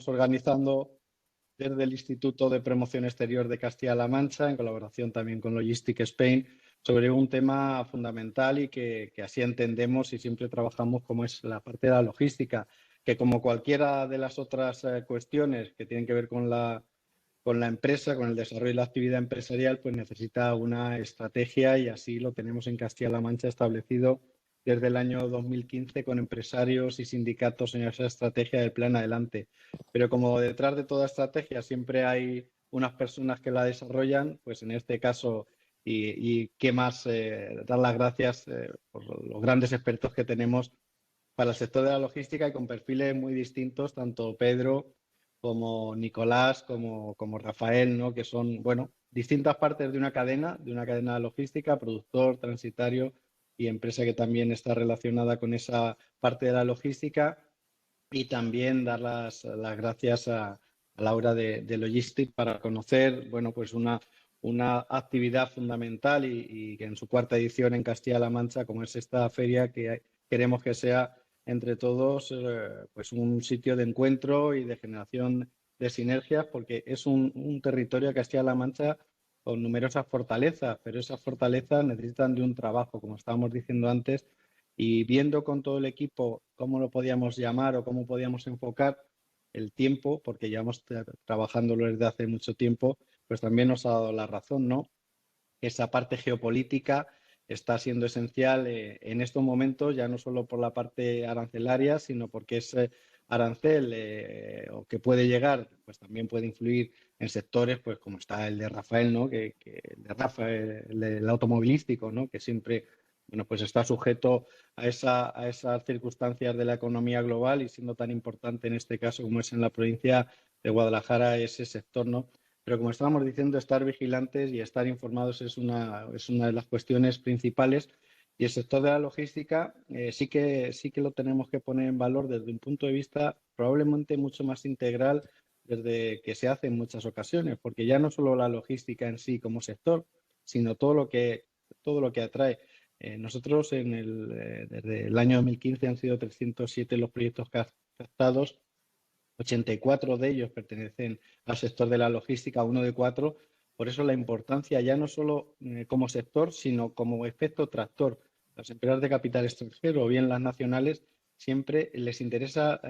organizando desde el Instituto de Promoción Exterior de Castilla-La Mancha, en colaboración también con Logistic Spain, sobre un tema fundamental y que así entendemos y siempre trabajamos, como es la parte de la logística, que como cualquiera de las otras cuestiones que tienen que ver con la empresa, con el desarrollo de la actividad empresarial, pues necesita una estrategia y así lo tenemos en Castilla-La Mancha establecido desde el año 2015 con empresarios y sindicatos en esa estrategia del Plan Adelante. Pero como detrás de toda estrategia siempre hay unas personas que la desarrollan, pues en este caso, y qué más dar las gracias por los grandes expertos que tenemos para el sector de la logística y con perfiles muy distintos, tanto Pedro como Nicolás, como Rafael, ¿no? Que son, bueno, distintas partes de una cadena logística, productor, transitario y empresa que también está relacionada con esa parte de la logística. Y también dar las gracias a Laura de Logistic para conocer, bueno, pues una actividad fundamental y que en su cuarta edición en Castilla-La Mancha, como es esta feria, que queremos que sea entre todos pues un sitio de encuentro y de generación de sinergias, porque es un territorio de Castilla-La Mancha con numerosas fortalezas, pero esas fortalezas necesitan de un trabajo, como estábamos diciendo antes, y viendo con todo el equipo cómo lo podíamos llamar o cómo podíamos enfocar el tiempo, porque llevamos trabajándolo desde hace mucho tiempo, pues también nos ha dado la razón, ¿no? Esa parte geopolítica está siendo esencial en estos momentos, ya no solo por la parte arancelaria, sino porque ese arancel o que puede llegar, pues también puede influir en sectores, pues como está el de Rafael, ¿no? Que el de Rafael, el automovilístico, ¿no? Que siempre, bueno, pues está sujeto a esas circunstancias de la economía global y siendo tan importante en este caso como es en la provincia de Guadalajara ese sector, ¿no? Pero como estábamos diciendo, estar vigilantes y estar informados es una de las cuestiones principales. Y el sector de la logística sí que lo tenemos que poner en valor desde un punto de vista probablemente mucho más integral desde que se hace en muchas ocasiones, porque ya no solo la logística en sí como sector, sino todo lo que atrae. Nosotros desde el año 2015 han sido 307 los proyectos captados, 84 de ellos pertenecen al sector de la logística, uno de cuatro. Por eso la importancia ya no solo como sector, sino como efecto tractor. Las empresas de capital extranjero o bien las nacionales siempre les interesa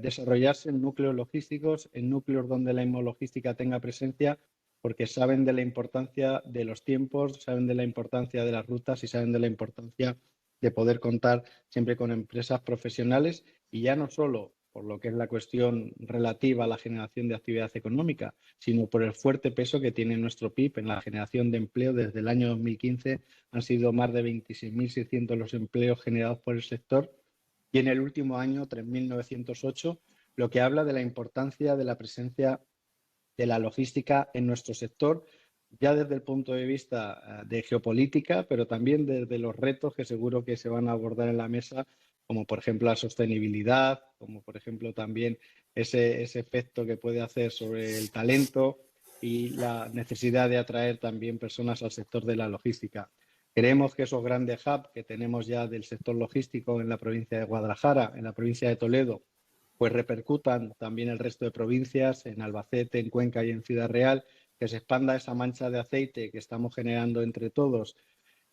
desarrollarse en núcleos logísticos, en núcleos donde la logística tenga presencia, porque saben de la importancia de los tiempos, saben de la importancia de las rutas y saben de la importancia de poder contar siempre con empresas profesionales y ya no solo por lo que es la cuestión relativa a la generación de actividad económica, sino por el fuerte peso que tiene nuestro PIB en la generación de empleo. Desde el año 2015 han sido más de 26.600 los empleos generados por el sector y en el último año 3.908, lo que habla de la importancia de la presencia de la logística en nuestro sector, ya desde el punto de vista de geopolítica, pero también desde los retos que seguro que se van a abordar en la mesa, como por ejemplo la sostenibilidad, como por ejemplo también ese efecto que puede hacer sobre el talento y la necesidad de atraer también personas al sector de la logística. Creemos que esos grandes hubs que tenemos ya del sector logístico en la provincia de Guadalajara, en la provincia de Toledo, pues repercutan también el resto de provincias, en Albacete, en Cuenca y en Ciudad Real, que se expanda esa mancha de aceite que estamos generando entre todos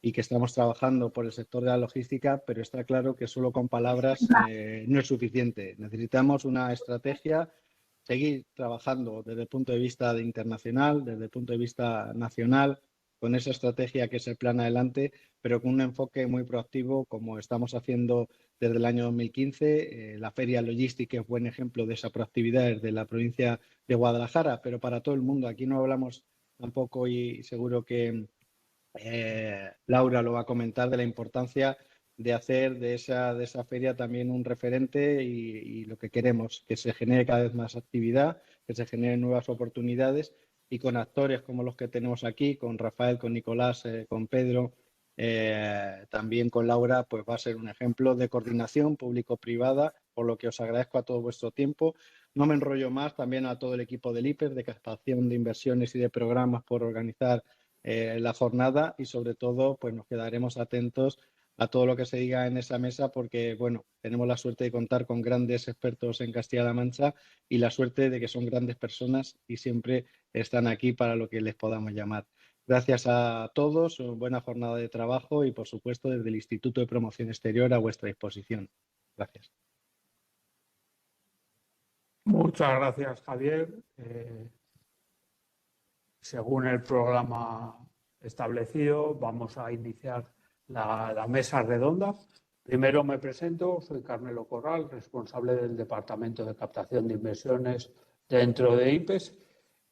y que estamos trabajando por el sector de la logística, pero está claro que solo con palabras no es suficiente. Necesitamos una estrategia, seguir trabajando desde el punto de vista internacional, desde el punto de vista nacional, con esa estrategia que es el Plan Adelante, pero con un enfoque muy proactivo, como estamos haciendo desde el año 2015. La Feria Logística es buen ejemplo de esa proactividad desde la provincia de Guadalajara, pero para todo el mundo. Aquí no hablamos tampoco, y seguro que Laura lo va a comentar, de la importancia de hacer de esa feria también un referente y lo que queremos, que se genere cada vez más actividad, que se generen nuevas oportunidades y con actores como los que tenemos aquí, con Rafael, con Nicolás, con Pedro, también con Laura, pues va a ser un ejemplo de coordinación público-privada, por lo que os agradezco a todo vuestro tiempo. No me enrollo más, también a todo el equipo del IPER, de captación de inversiones y de programas por organizar la jornada y sobre todo pues nos quedaremos atentos a todo lo que se diga en esa mesa porque, bueno, tenemos la suerte de contar con grandes expertos en Castilla-La Mancha y la suerte de que son grandes personas y siempre están aquí para lo que les podamos llamar. Gracias a todos, buena jornada de trabajo y, por supuesto, desde el Instituto de Promoción Exterior a vuestra disposición. Gracias. Muchas gracias, Javier. Según el programa establecido, vamos a iniciar la mesa redonda. Primero me presento, soy Carmelo Corral, responsable del Departamento de Captación de Inversiones dentro de IPES.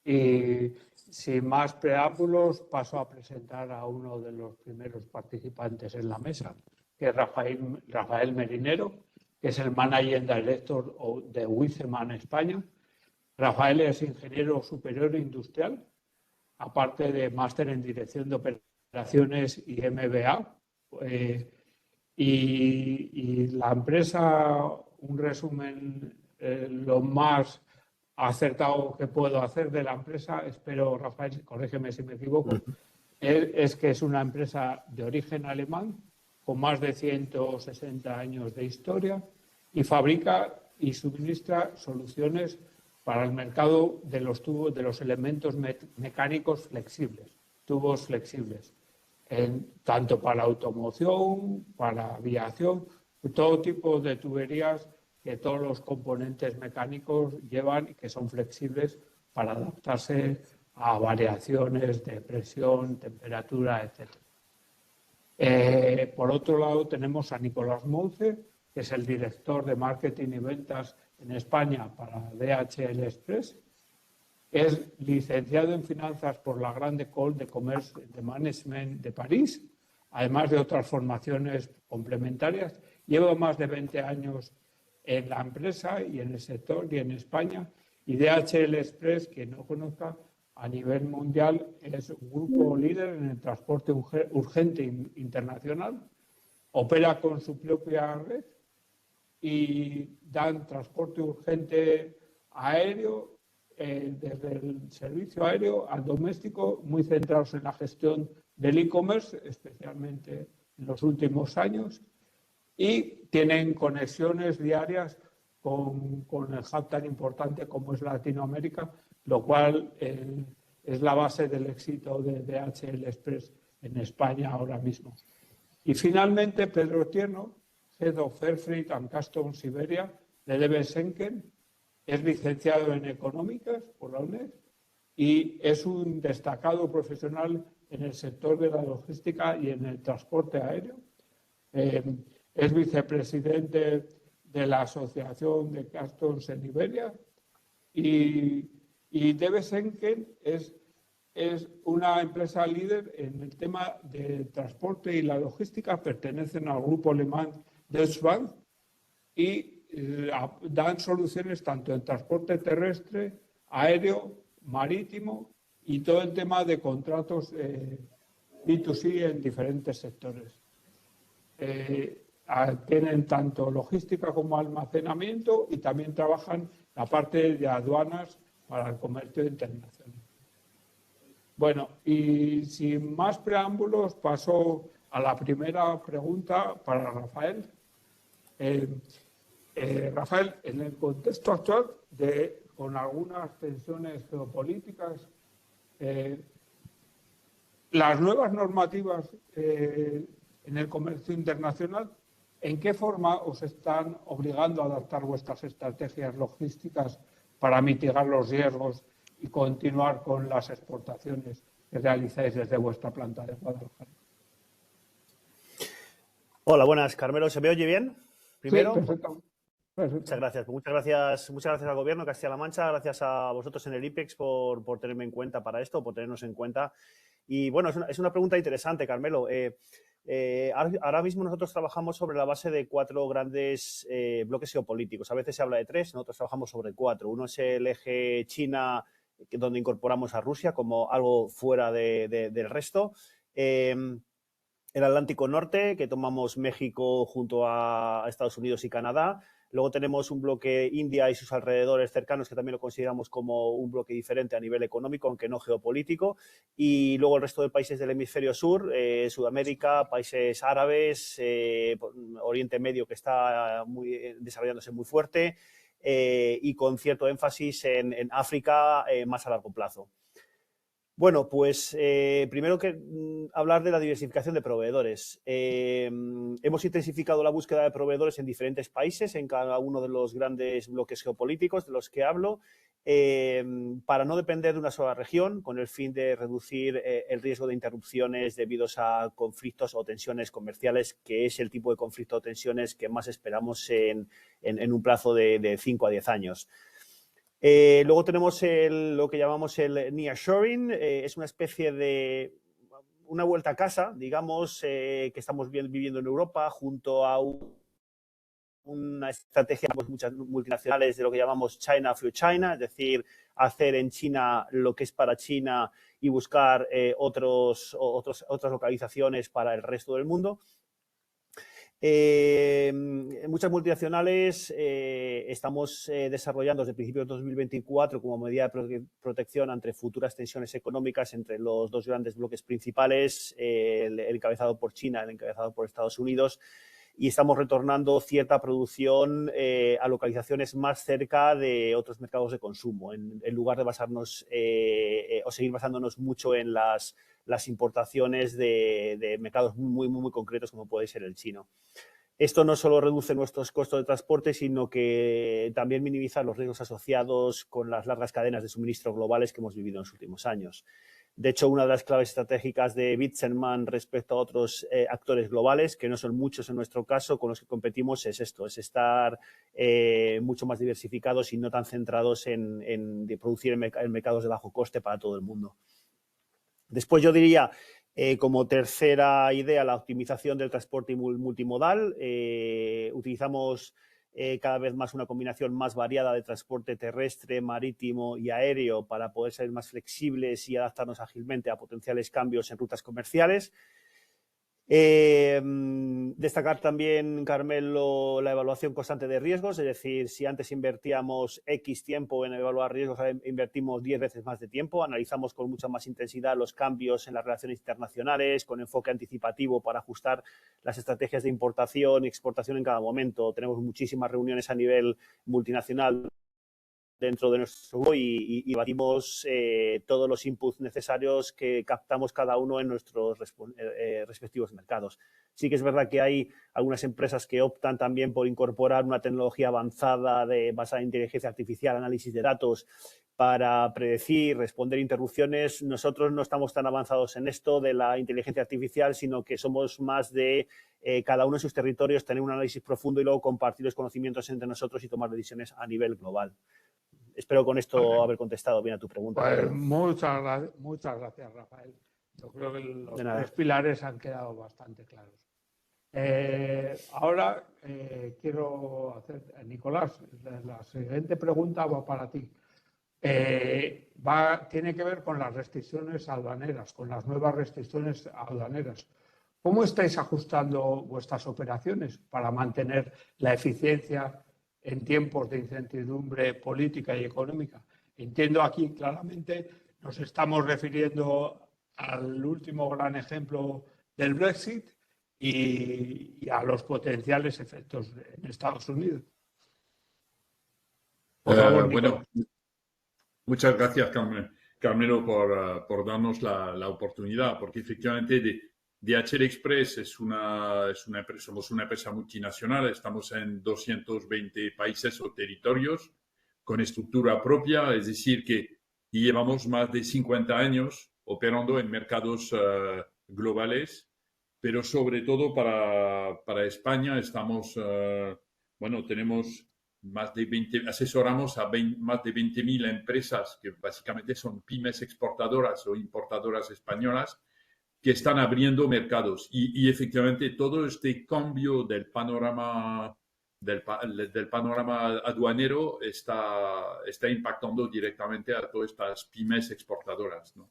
Y sin más preámbulos, paso a presentar a uno de los primeros participantes en la mesa, que es Rafael Merinero, que es el Managing Director de Wiceman España. Rafael es ingeniero superior industrial, aparte de máster en Dirección de Operaciones y MBA. Y la empresa, un resumen lo más acertado que puedo hacer de la empresa, espero, Rafael, corrígeme si me equivoco, es que es una empresa de origen alemán con más de 160 años de historia y fabrica y suministra soluciones para el mercado de los tubos, de los elementos mecánicos flexibles, tubos flexibles, tanto para automoción, para aviación, todo tipo de tuberías que todos los componentes mecánicos llevan y que son flexibles para adaptarse a variaciones de presión, temperatura, etc. Por otro lado, tenemos a Nicolás Monce, que es el director de marketing y ventas en España para DHL Express. Es licenciado en finanzas por la Grande École de Commerce de Management de París, además de otras formaciones complementarias. Lleva más de 20 años en la empresa y en el sector y en España. Y DHL Express, quien no conozca, a nivel mundial es un grupo líder en el transporte urgente internacional. Opera con su propia red y dan transporte urgente aéreo, desde el servicio aéreo al doméstico, muy centrados en la gestión del e-commerce, especialmente en los últimos años, y tienen conexiones diarias con el hub tan importante como es Latinoamérica, lo cual es la base del éxito de DHL Express en España ahora mismo. Y finalmente, Pedro Tierno, Head of Air Freight and Customs Siberia de DB Schenken, es licenciado en Económicas por la UNED y es un destacado profesional en el sector de la logística y en el transporte aéreo. Es vicepresidente de la Asociación de Customs en Iberia y DB Schenken es una empresa líder en el tema de transporte y la logística, pertenecen al grupo alemán Deutsche Bahn y dan soluciones tanto en transporte terrestre, aéreo, marítimo y todo el tema de contratos B2C en diferentes sectores. Tienen tanto logística como almacenamiento y también trabajan la parte de aduanas para el comercio internacional. Bueno, y sin más preámbulos, paso a la primera pregunta para Rafael. Rafael, en el contexto actual, con algunas tensiones geopolíticas, las nuevas normativas en el comercio internacional, ¿en qué forma os están obligando a adaptar vuestras estrategias logísticas para mitigar los riesgos y continuar con las exportaciones que realizáis desde vuestra planta de Guadalajara? Hola, buenas, Carmelo. ¿Se me oye bien? Primero, sí, perfecto. Muchas gracias. Muchas gracias al Gobierno de Castilla-La Mancha, gracias a vosotros en el IPEX por tenerme en cuenta para esto, por tenernos en cuenta. Y bueno, es una pregunta interesante, Carmelo. Ahora mismo nosotros trabajamos sobre la base de 4 grandes bloques geopolíticos. A veces se habla de 3, nosotros trabajamos sobre 4. Uno es el eje China, donde incorporamos a Rusia como algo fuera del resto. El Atlántico Norte, que tomamos México junto a Estados Unidos y Canadá. Luego tenemos un bloque India y sus alrededores cercanos, que también lo consideramos como un bloque diferente a nivel económico, aunque no geopolítico. Y luego el resto de países del hemisferio sur, Sudamérica, países árabes, Oriente Medio, que está desarrollándose muy fuerte, y con cierto énfasis en África más a largo plazo. Bueno, pues primero que hablar de la diversificación de proveedores. Hemos intensificado la búsqueda de proveedores en diferentes países, en cada uno de los grandes bloques geopolíticos de los que hablo, para no depender de una sola región, con el fin de reducir el riesgo de interrupciones debido a conflictos o tensiones comerciales, que es el tipo de conflicto o tensiones que más esperamos en un plazo de 5 a 10 años. Luego tenemos lo que llamamos el nearshoring, es una especie de una vuelta a casa, digamos, que estamos viviendo en Europa junto a una estrategia de muchas multinacionales de lo que llamamos China for China, es decir, hacer en China lo que es para China y buscar otras localizaciones para el resto del mundo. Muchas multinacionales estamos desarrollando desde principios de 2024 como medida de protección ante futuras tensiones económicas entre los dos grandes bloques principales, el encabezado por China, el encabezado por Estados Unidos, y estamos retornando cierta producción a localizaciones más cerca de otros mercados de consumo, en lugar de basarnos o seguir basándonos mucho en las importaciones de mercados muy concretos como puede ser el chino. Esto no solo reduce nuestros costos de transporte, sino que también minimiza los riesgos asociados con las largas cadenas de suministro globales que hemos vivido en los últimos años. De hecho, una de las claves estratégicas de Vietnam respecto a otros actores globales, que no son muchos en nuestro caso, con los que competimos, es esto, es estar mucho más diversificados y no tan centrados en producir en mercados de bajo coste para todo el mundo. Después yo diría, como tercera idea, la optimización del transporte multimodal. Utilizamos cada vez más una combinación más variada de transporte terrestre, marítimo y aéreo para poder ser más flexibles y adaptarnos ágilmente a potenciales cambios en rutas comerciales. Destacar también, Carmelo, la evaluación constante de riesgos, es decir, si antes invertíamos X tiempo en evaluar riesgos, ahora invertimos 10 veces más de tiempo, analizamos con mucha más intensidad los cambios en las relaciones internacionales, con enfoque anticipativo para ajustar las estrategias de importación y exportación en cada momento. Tenemos muchísimas reuniones a nivel multinacional dentro de nuestro grupo y batimos todos los inputs necesarios que captamos cada uno en nuestros respectivos mercados. Sí que es verdad que hay algunas empresas que optan también por incorporar una tecnología avanzada basada en inteligencia artificial, análisis de datos, para predecir, responder interrupciones. Nosotros no estamos tan avanzados en esto de la inteligencia artificial, sino que somos más de cada uno en sus territorios, tener un análisis profundo y luego compartir los conocimientos entre nosotros y tomar decisiones a nivel global. Espero con esto haber contestado bien a tu pregunta. Pues muchas gracias, Rafael. Yo creo que los tres pilares han quedado bastante claros. Ahora quiero hacer, Nicolás, la siguiente pregunta va para ti. Tiene que ver con las restricciones aduaneras, con las nuevas restricciones aduaneras. ¿Cómo estáis ajustando vuestras operaciones para mantener la eficiencia en tiempos de incertidumbre política y económica? Entiendo aquí claramente, nos estamos refiriendo al último gran ejemplo del Brexit y a los potenciales efectos en Estados Unidos. Por favor, bueno, muchas gracias, Carmelo, por darnos la oportunidad, porque efectivamente DHL Express somos una empresa multinacional, estamos en 220 países o territorios con estructura propia, es decir, que llevamos más de 50 años operando en mercados globales, pero sobre todo para España tenemos asesoramos a más de 20.000 empresas que básicamente son pymes exportadoras o importadoras españolas que están abriendo mercados y efectivamente todo este cambio del panorama aduanero está impactando directamente a todas estas pymes exportadoras, ¿no?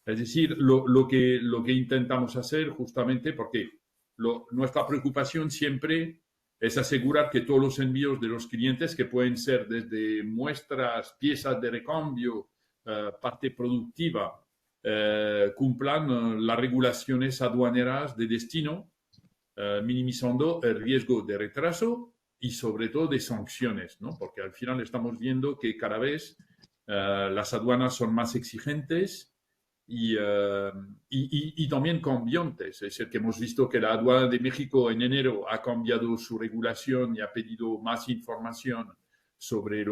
Es decir, lo que intentamos hacer justamente porque nuestra preocupación siempre es asegurar que todos los envíos de los clientes, que pueden ser desde muestras, piezas de recambio, parte productiva, cumplan las regulaciones aduaneras de destino, minimizando el riesgo de retraso y sobre todo de sanciones, ¿no? Porque al final estamos viendo que cada vez las aduanas son más exigentes y también cambiantes. Es decir, que hemos visto que la aduana de México en enero ha cambiado su regulación y ha pedido más información sobre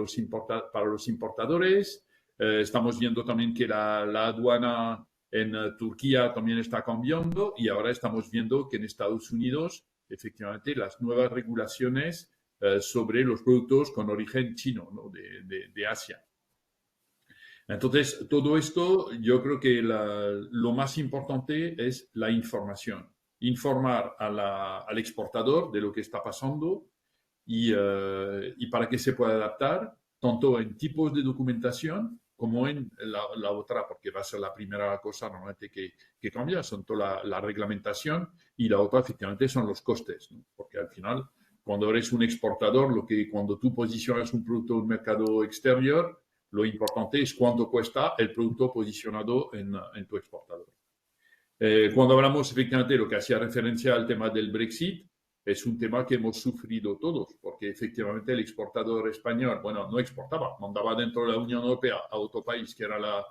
para los importadores. Estamos viendo también que la aduana en Turquía también está cambiando y ahora estamos viendo que en Estados Unidos, efectivamente, las nuevas regulaciones sobre los productos con origen chino, ¿no? de Asia. Entonces, todo esto, yo creo que lo más importante es la información. Informar al exportador de lo que está pasando y para que se pueda adaptar, tanto en tipos de documentación como en la otra, porque va a ser la primera cosa normalmente que cambia, son toda la reglamentación, y la otra efectivamente son los costes, ¿no? Porque al final, cuando eres un exportador, cuando tú posicionas un producto en un mercado exterior, lo importante es cuánto cuesta el producto posicionado en tu exportador. Cuando hablamos efectivamente de lo que hacía referencia al tema del Brexit, es un tema que hemos sufrido todos, porque efectivamente el exportador español, bueno, no exportaba, mandaba dentro de la Unión Europea a otro país que era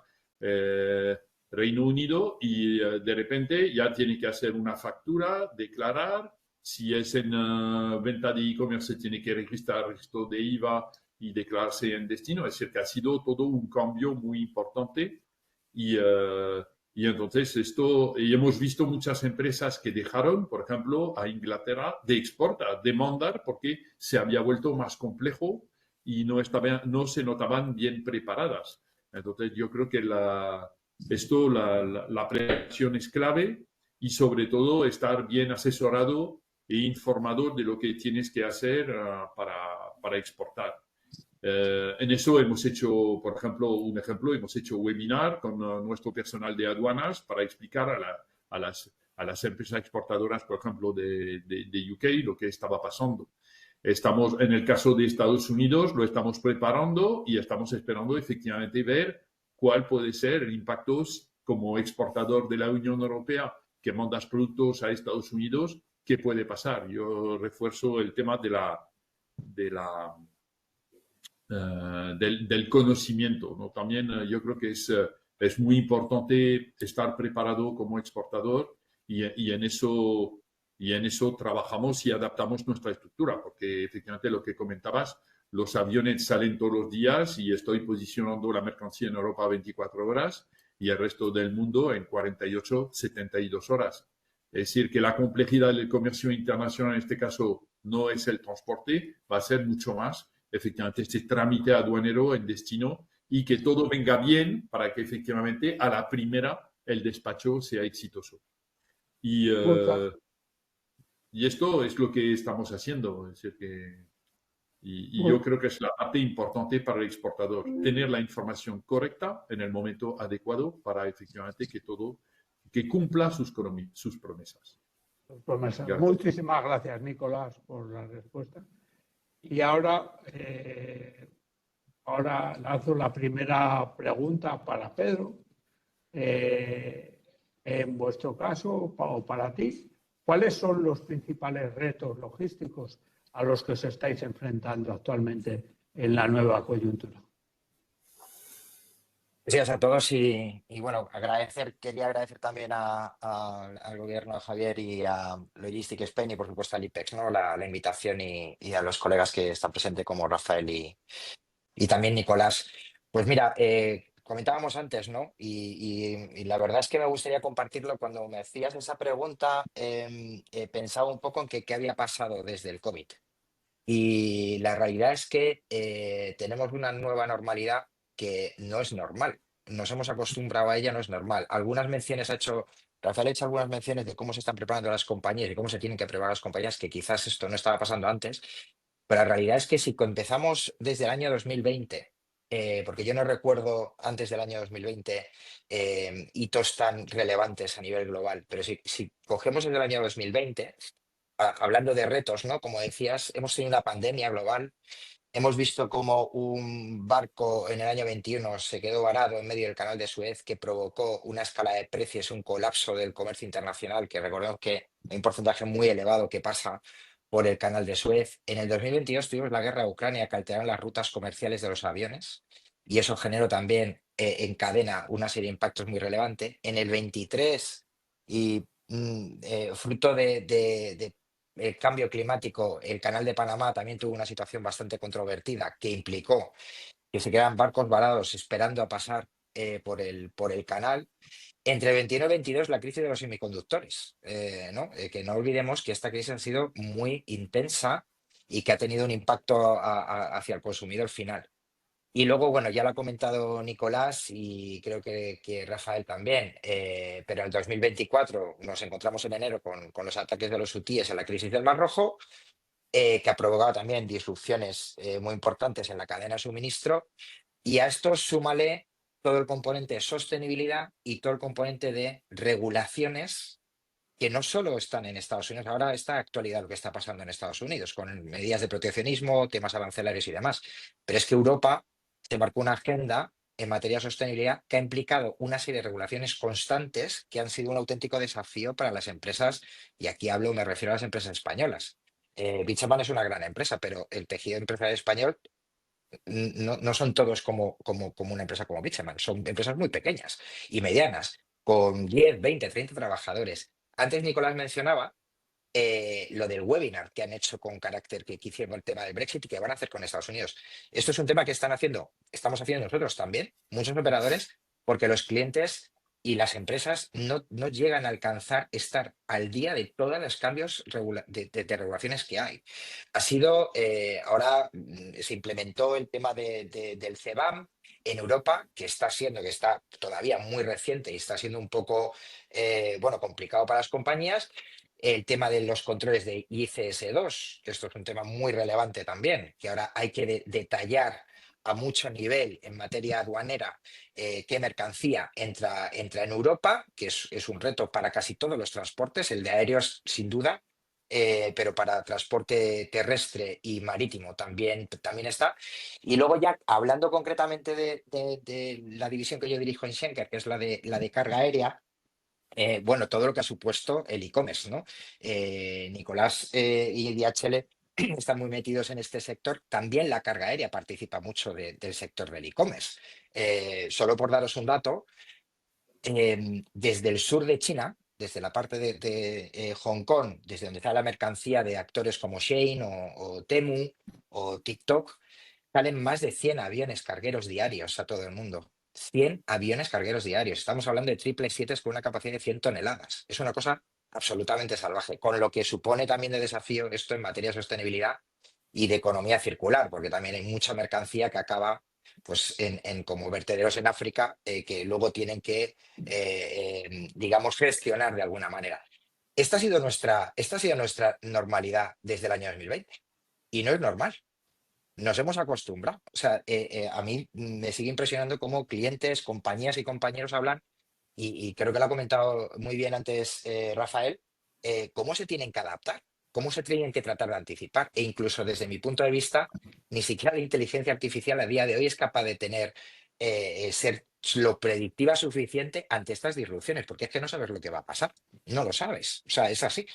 Reino Unido, y de repente ya tiene que hacer una factura, declarar, si es en venta de e-commerce tiene que registrar registro de IVA y declararse en destino. Es decir, que ha sido todo un cambio muy importante y entonces y hemos visto muchas empresas que dejaron, por ejemplo, a Inglaterra de exportar, de mandar, porque se había vuelto más complejo y no se notaban bien preparadas. Entonces yo creo que la preparación es clave, y sobre todo estar bien asesorado e informado de lo que tienes que hacer para exportar. En eso hemos hecho, por ejemplo, hemos hecho webinar con nuestro personal de aduanas para explicar a las empresas exportadoras, por ejemplo, de UK, lo que estaba pasando. Estamos, en el caso de Estados Unidos, lo estamos preparando y estamos esperando efectivamente ver cuál puede ser el impacto como exportador de la Unión Europea, que mandas productos a Estados Unidos, qué puede pasar. Yo refuerzo el tema del conocimiento, ¿no? También yo creo que es muy importante estar preparado como exportador, y en eso trabajamos y adaptamos nuestra estructura, porque efectivamente lo que comentabas, los aviones salen todos los días y estoy posicionando la mercancía en Europa 24 horas y el resto del mundo en 48, 72 horas. Es decir, que la complejidad del comercio internacional en este caso no es el transporte, va a ser mucho más efectivamente este trámite aduanero en destino, y que todo venga bien para que efectivamente a la primera el despacho sea exitoso. Y esto es lo que estamos haciendo. Es decir, y yo creo que es la parte importante para el exportador, tener la información correcta en el momento adecuado para efectivamente que cumpla sus promesas. Gracias. Muchísimas gracias, Nicolás, por la respuesta. Y ahora lanzo la primera pregunta para Pedro. En vuestro caso, o para ti, ¿cuáles son los principales retos logísticos a los que os estáis enfrentando actualmente en la nueva coyuntura? Gracias a todos y bueno, quería agradecer también al gobierno, a Javier, y a Logistic Spain, y por supuesto al IPEX, ¿no? la invitación, y a los colegas que están presentes como Rafael y también Nicolás. Pues mira, comentábamos antes, ¿no? Y la verdad es que me gustaría compartirlo. Cuando me hacías esa pregunta, pensaba un poco en qué había pasado desde el COVID. Y la realidad es que tenemos una nueva normalidad que no es normal. Nos hemos acostumbrado a ella, no es normal. Rafael ha hecho algunas menciones de cómo se están preparando las compañías y cómo se tienen que preparar las compañías, que quizás esto no estaba pasando antes, pero la realidad es que si empezamos desde el año 2020, porque yo no recuerdo antes del año 2020 hitos tan relevantes a nivel global, pero si cogemos desde el año 2020, hablando de retos, ¿no? Como decías, hemos tenido una pandemia global. Hemos visto cómo un barco en el año 21 se quedó varado en medio del canal de Suez, que provocó una escala de precios, un colapso del comercio internacional, que recordemos que hay un porcentaje muy elevado que pasa por el canal de Suez. En el 2022 tuvimos la guerra de Ucrania, que alteraron las rutas comerciales de los aviones, y eso generó también en cadena una serie de impactos muy relevantes. En el 23, y fruto de el cambio climático, el canal de Panamá también tuvo una situación bastante controvertida que implicó que se quedaran barcos varados esperando a pasar por el canal. Entre 21 y 22, la crisis de los semiconductores, ¿no? Que no olvidemos que esta crisis ha sido muy intensa y que ha tenido un impacto hacia el consumidor final. Y luego, bueno, ya lo ha comentado Nicolás y creo que Rafael también, pero en el 2024 nos encontramos en enero con los ataques de los hutíes en la crisis del Mar Rojo, que ha provocado también disrupciones muy importantes en la cadena de suministro. Y a esto súmale todo el componente de sostenibilidad y todo el componente de regulaciones que no solo están en Estados Unidos, ahora está actualidad lo que está pasando en Estados Unidos, con medidas de proteccionismo, temas arancelarios y demás. Pero es que Europa se marcó una agenda en materia de sostenibilidad que ha implicado una serie de regulaciones constantes que han sido un auténtico desafío para las empresas, y aquí hablo, me refiero a las empresas españolas. Bitchaman es una gran empresa, pero el tejido empresarial español no son todos como una empresa como Bitchaman, son empresas muy pequeñas y medianas, con 10, 20, 30 trabajadores. Antes Nicolás mencionaba lo del webinar que han hecho con carácter que hicieron el tema del Brexit y que van a hacer con Estados Unidos. Esto es un tema que estamos haciendo nosotros también, muchos operadores, porque los clientes y las empresas no llegan a alcanzar estar al día de todos los cambios de regulaciones que hay. Ahora se implementó el tema del CBAM en Europa, que está todavía muy reciente y está siendo un poco, bueno, complicado para las compañías. El tema de los controles de ICS2, que esto es un tema muy relevante también, que ahora hay que detallar a mucho nivel en materia aduanera qué mercancía entra en Europa, que es un reto para casi todos los transportes, el de aéreos sin duda, pero para transporte terrestre y marítimo también está. Y luego ya hablando concretamente de la división que yo dirijo en Schenker, que es la de carga aérea, bueno, todo lo que ha supuesto el e-commerce, ¿no? Nicolás y DHL están muy metidos en este sector. También la carga aérea participa mucho del sector del e-commerce. Solo por daros un dato, desde el sur de China, desde la parte de Hong Kong, desde donde está la mercancía de actores como Shein o Temu o TikTok, salen más de 100 aviones cargueros diarios a todo el mundo. 100 aviones cargueros diarios. Estamos hablando de 777 con una capacidad de 100 toneladas. Es una cosa absolutamente salvaje, con lo que supone también de desafío esto en materia de sostenibilidad y de economía circular, porque también hay mucha mercancía que acaba pues en como vertederos en África, que luego tienen que, digamos, gestionar de alguna manera. Esta ha sido nuestra normalidad desde el año 2020 y no es normal. Nos hemos acostumbrado. O sea, a mí me sigue impresionando cómo clientes, compañías y compañeros hablan, y creo que lo ha comentado muy bien antes Rafael, cómo se tienen que adaptar, cómo se tienen que tratar de anticipar. E incluso desde mi punto de vista, ni siquiera la inteligencia artificial a día de hoy es capaz de ser lo predictiva suficiente ante estas disrupciones, porque es que no sabes lo que va a pasar. No lo sabes. O sea, es así.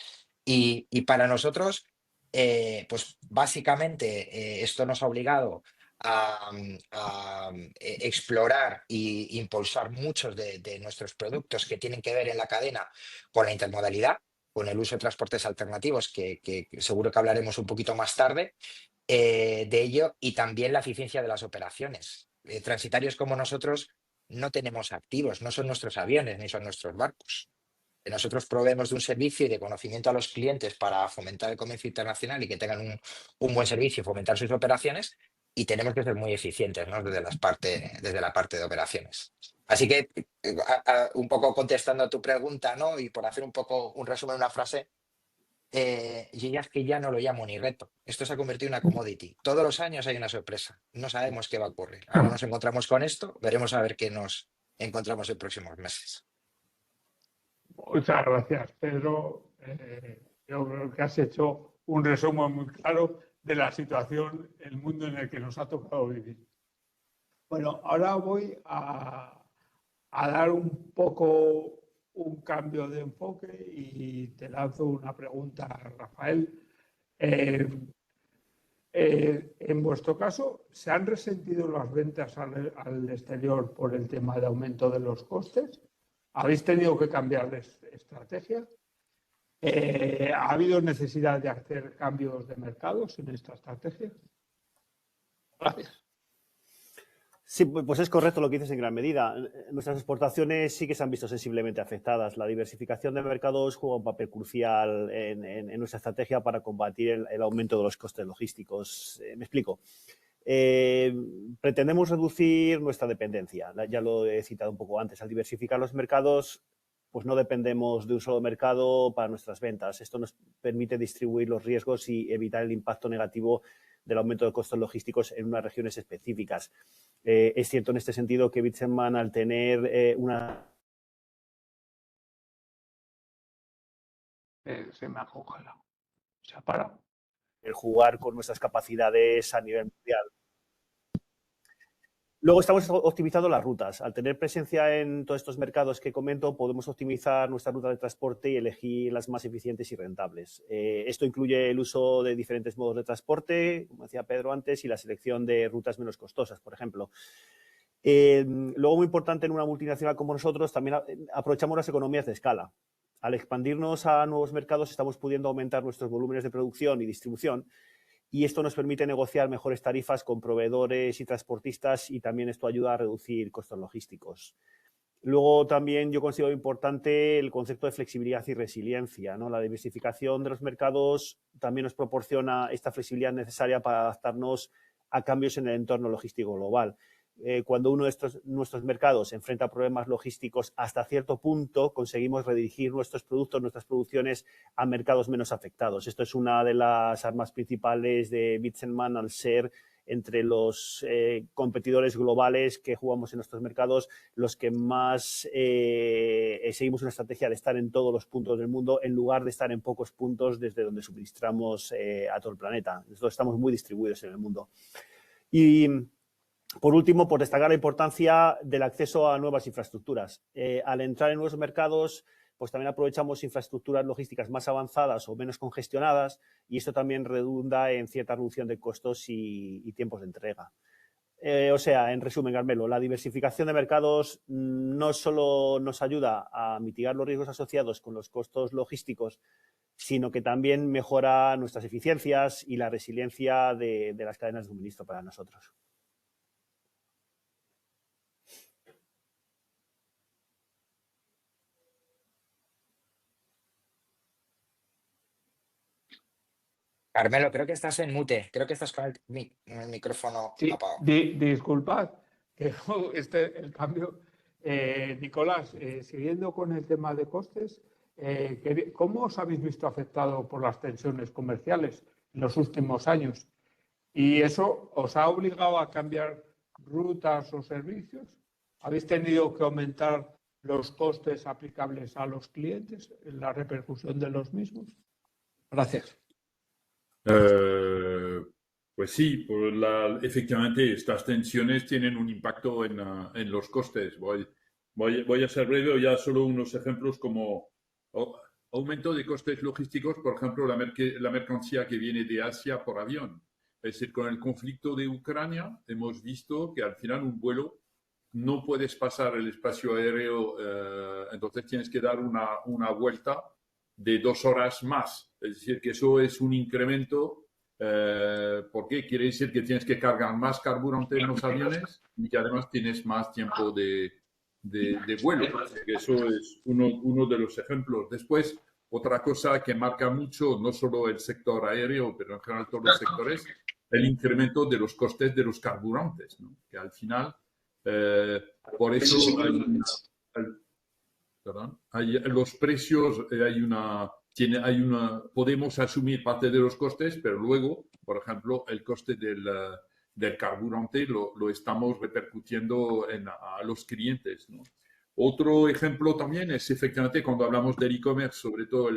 Y para nosotros, pues básicamente esto nos ha obligado a explorar e impulsar muchos de nuestros productos que tienen que ver en la cadena con la intermodalidad, con el uso de transportes alternativos, que seguro que hablaremos un poquito más tarde de ello, y también la eficiencia de las operaciones. Transitarios como nosotros no tenemos activos, no son nuestros aviones ni son nuestros barcos. Nosotros proveemos de un servicio y de conocimiento a los clientes para fomentar el comercio internacional y que tengan un buen servicio y fomentar sus operaciones, y tenemos que ser muy eficientes, ¿no? Desde la parte de operaciones. Así que, un poco contestando a tu pregunta, ¿no? Y por hacer un poco un resumen en una frase, yo ya es que ya no lo llamo ni reto. Esto se ha convertido en una commodity. Todos los años hay una sorpresa. No sabemos qué va a ocurrir. Ahora nos encontramos con esto, veremos a ver qué nos encontramos en próximos meses. Muchas gracias, Pedro. Yo creo que has hecho un resumen muy claro de la situación, el mundo en el que nos ha tocado vivir. Bueno, ahora voy a dar un poco un cambio de enfoque y te lanzo una pregunta, Rafael. En vuestro caso, ¿se han resentido las ventas al exterior por el tema de aumento de los costes? ¿Habéis tenido que cambiar de estrategia? ¿Ha habido necesidad de hacer cambios de mercados en esta estrategia? Gracias. Sí, pues es correcto lo que dices en gran medida. Nuestras exportaciones sí que se han visto sensiblemente afectadas. La diversificación de mercados juega un papel crucial en nuestra estrategia para combatir el aumento de los costes logísticos. Me explico. Pretendemos reducir nuestra dependencia. Ya lo he citado un poco antes. Al diversificar los mercados, pues no dependemos de un solo mercado para nuestras ventas. Esto nos permite distribuir los riesgos y evitar el impacto negativo del aumento de costos logísticos en unas regiones específicas. Es cierto en este sentido que Vietnam, al tener una... Se me ha congelado. Se ha parado. El jugar con nuestras capacidades a nivel mundial. Luego estamos optimizando las rutas. Al tener presencia en todos estos mercados que comento, podemos optimizar nuestra ruta de transporte y elegir las más eficientes y rentables. Esto incluye el uso de diferentes modos de transporte, como decía Pedro antes, y la selección de rutas menos costosas, por ejemplo. Luego, muy importante en una multinacional como nosotros, también aprovechamos las economías de escala. Al expandirnos a nuevos mercados, estamos pudiendo aumentar nuestros volúmenes de producción y distribución, y esto nos permite negociar mejores tarifas con proveedores y transportistas, y también esto ayuda a reducir costos logísticos. Luego también yo considero importante el concepto de flexibilidad y resiliencia, ¿no? La diversificación de los mercados también nos proporciona esta flexibilidad necesaria para adaptarnos a cambios en el entorno logístico global. Cuando uno de nuestros mercados enfrenta problemas logísticos, hasta cierto punto conseguimos redirigir nuestros productos, nuestras producciones a mercados menos afectados. Esto es una de las armas principales de Vietnam al ser entre los competidores globales que jugamos en nuestros mercados, los que más seguimos una estrategia de estar en todos los puntos del mundo en lugar de estar en pocos puntos desde donde suministramos a todo el planeta. Nosotros estamos muy distribuidos en el mundo. Y por último, por destacar la importancia del acceso a nuevas infraestructuras. Al entrar en nuevos mercados, pues también aprovechamos infraestructuras logísticas más avanzadas o menos congestionadas, y esto también redunda en cierta reducción de costos y tiempos de entrega. O sea, en resumen, Carmelo, la diversificación de mercados no solo nos ayuda a mitigar los riesgos asociados con los costos logísticos, sino que también mejora nuestras eficiencias y la resiliencia de las cadenas de suministro para nosotros. Carmelo, creo que estás en mute, creo que estás con el micrófono Sí, apagado. disculpad que el cambio. Nicolás, siguiendo con el tema de costes, ¿cómo os habéis visto afectado por las tensiones comerciales en los últimos años? ¿Y eso os ha obligado a cambiar rutas o servicios? ¿Habéis tenido que aumentar los costes aplicables a los clientes en la repercusión de los mismos? Gracias. Pues sí, efectivamente estas tensiones tienen un impacto en los costes. Voy a ser breve, ya solo unos ejemplos como aumento de costes logísticos, por ejemplo, la mercancía que viene de Asia por avión. Es decir, con el conflicto de Ucrania hemos visto que al final un vuelo no puedes pasar el espacio aéreo, entonces tienes que dar una vuelta de 2 horas más. Es decir, que eso es un incremento, porque quiere decir que tienes que cargar más carburante en los aviones y que además tienes más tiempo de vuelo. Así que eso es uno de los ejemplos. Después, otra cosa que marca mucho, no solo el sector aéreo, pero en general todos los sectores, el incremento de los costes de los carburantes, ¿no? Que al final, por eso los precios, podemos asumir parte de los costes, pero luego, por ejemplo, el coste del carburante lo estamos repercutiendo a los clientes, ¿no? Otro ejemplo también es efectivamente cuando hablamos del e-commerce, sobre todo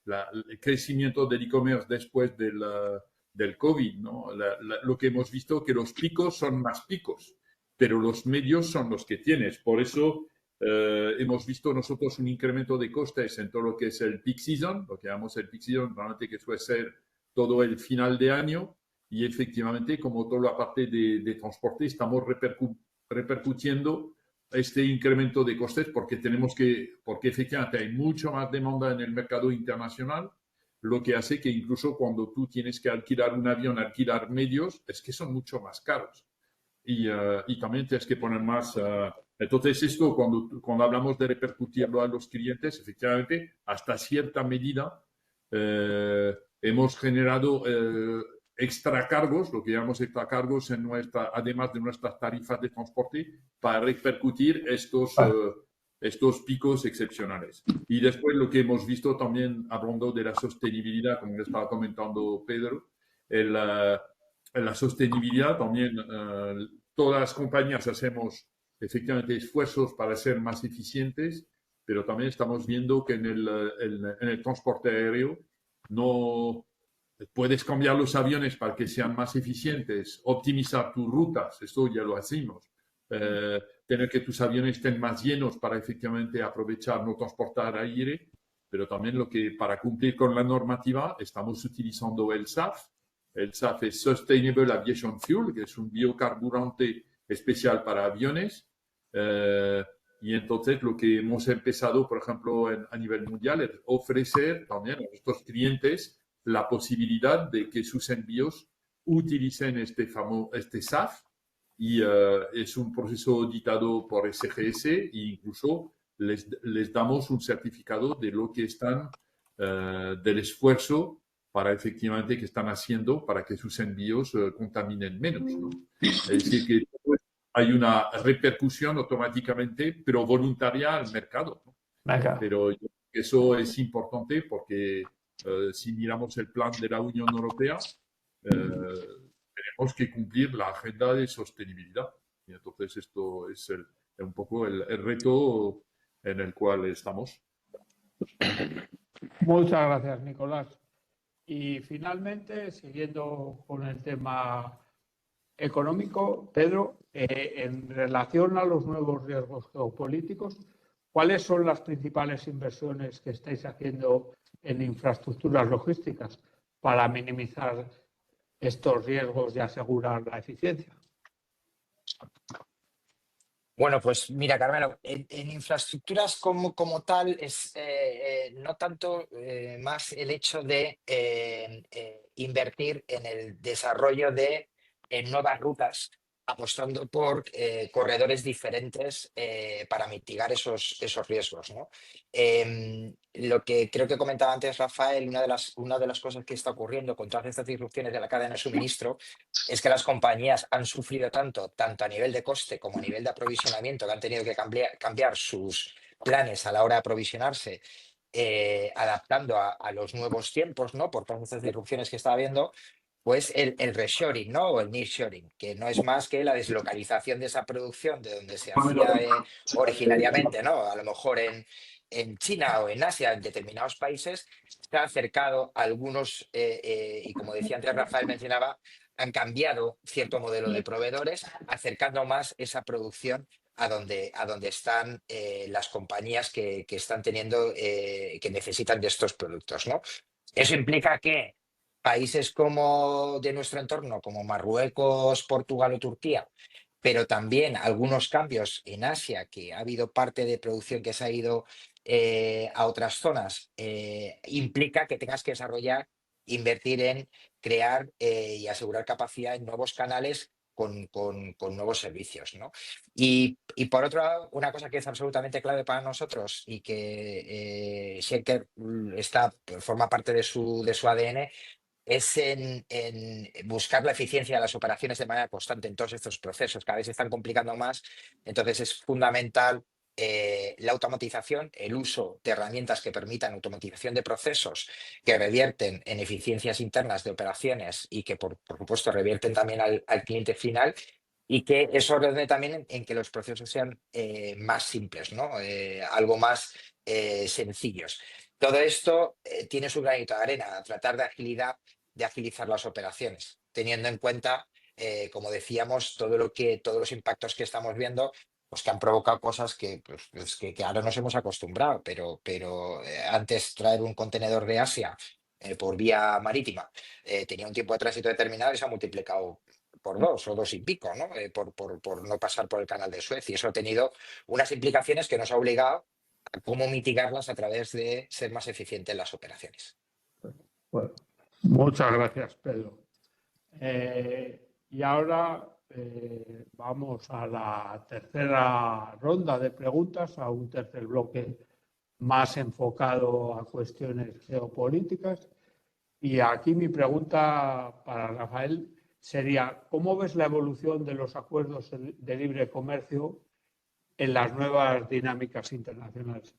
el crecimiento del e-commerce después del COVID, ¿no? Lo que hemos visto que los picos son más picos, pero los medios son los que tienes. Por eso hemos visto nosotros un incremento de costes en todo lo que es el peak season, lo que llamamos el peak season, realmente que suele ser todo el final de año, y efectivamente, como toda la parte de transporte, estamos repercutiendo este incremento de costes porque porque efectivamente hay mucho más demanda en el mercado internacional, lo que hace que incluso cuando tú tienes que alquilar un avión, alquilar medios, es que son mucho más caros. Y también tienes que poner más. Entonces, esto, cuando hablamos de repercutirlo a los clientes, efectivamente, hasta cierta medida, hemos generado extra cargos, lo que llamamos extra cargos, además de nuestras tarifas de transporte, para repercutir estos picos excepcionales. Y después lo que hemos visto también, hablando de la sostenibilidad, como estaba comentando Pedro, la sostenibilidad también, todas las compañías hacemos efectivamente esfuerzos para ser más eficientes, pero también estamos viendo que en el transporte aéreo no puedes cambiar los aviones para que sean más eficientes, optimizar tus rutas, esto ya lo hacemos. Tener que tus aviones estén más llenos para efectivamente aprovechar, no transportar aire, pero también para cumplir con la normativa estamos utilizando el SAF. El SAF es Sustainable Aviation Fuel, que es un biocarburante especial para aviones. Y entonces lo que hemos empezado, por ejemplo, a nivel mundial, es ofrecer también a nuestros clientes la posibilidad de que sus envíos utilicen este SAF, y es un proceso auditado por SGS e incluso les damos un certificado de lo que están, del esfuerzo para efectivamente que están haciendo para que sus envíos contaminen menos, ¿no? Es decir, que hay una repercusión automáticamente, pero voluntaria al mercado, ¿no? Pero eso es importante porque si miramos el plan de la Unión Europea, tenemos que cumplir la agenda de sostenibilidad. Y entonces esto es un poco el reto en el cual estamos. Muchas gracias, Nicolás. Y finalmente, siguiendo con el tema económico, Pedro, en relación a los nuevos riesgos geopolíticos, ¿cuáles son las principales inversiones que estáis haciendo en infraestructuras logísticas para minimizar estos riesgos y asegurar la eficiencia? Bueno, pues mira, Carmelo, en infraestructuras como tal es no tanto más el hecho de invertir en el desarrollo de nuevas rutas, apostando por corredores diferentes para mitigar esos riesgos, ¿no? Lo que creo que comentaba antes Rafael, una de las cosas que está ocurriendo con todas estas disrupciones de la cadena de suministro es que las compañías han sufrido tanto a nivel de coste como a nivel de aprovisionamiento, que han tenido que cambiar sus planes a la hora de aprovisionarse, adaptando a los nuevos tiempos, ¿no? Por todas estas disrupciones que está habiendo, pues el reshoring, ¿no? O el nearshoring, que no es más que la deslocalización de esa producción de donde se hacía originariamente, ¿no? A lo mejor en China o en Asia, en determinados países, se ha acercado a algunos, y como decía antes Rafael mencionaba, han cambiado cierto modelo de proveedores, acercando más esa producción a donde están las compañías que están teniendo, que necesitan de estos productos, ¿no? Eso implica que países como de nuestro entorno, como Marruecos, Portugal o Turquía, pero también algunos cambios en Asia, que ha habido parte de producción que se ha ido a otras zonas, implica que tengas que desarrollar, invertir en crear y asegurar capacidad en nuevos canales con nuevos servicios, ¿no? Y por otro lado, una cosa que es absolutamente clave para nosotros y que Schenker forma parte de su ADN es en buscar la eficiencia de las operaciones de manera constante en todos estos procesos. Cada vez se están complicando más, entonces es fundamental la automatización, el uso de herramientas que permitan automatización de procesos que revierten en eficiencias internas de operaciones y que, por supuesto, revierten también al cliente final, y que eso redunde también en que los procesos sean más simples, ¿no? Algo más sencillos. Todo esto tiene su granito de arena, tratar de agilizar las operaciones, teniendo en cuenta, como decíamos, todos los impactos que estamos viendo, pues que han provocado cosas que ahora nos hemos acostumbrado, pero antes traer un contenedor de Asia por vía marítima tenía un tiempo de tránsito determinado y se ha multiplicado por dos o dos y pico, ¿no? Por no pasar por el canal de Suez. Y eso ha tenido unas implicaciones que nos ha obligado a cómo mitigarlas a través de ser más eficiente en las operaciones. Bueno, muchas gracias, Pedro. Y ahora vamos a la tercera ronda de preguntas, a un tercer bloque más enfocado a cuestiones geopolíticas. Y aquí mi pregunta para Rafael sería, ¿cómo ves la evolución de los acuerdos de libre comercio en las nuevas dinámicas internacionales?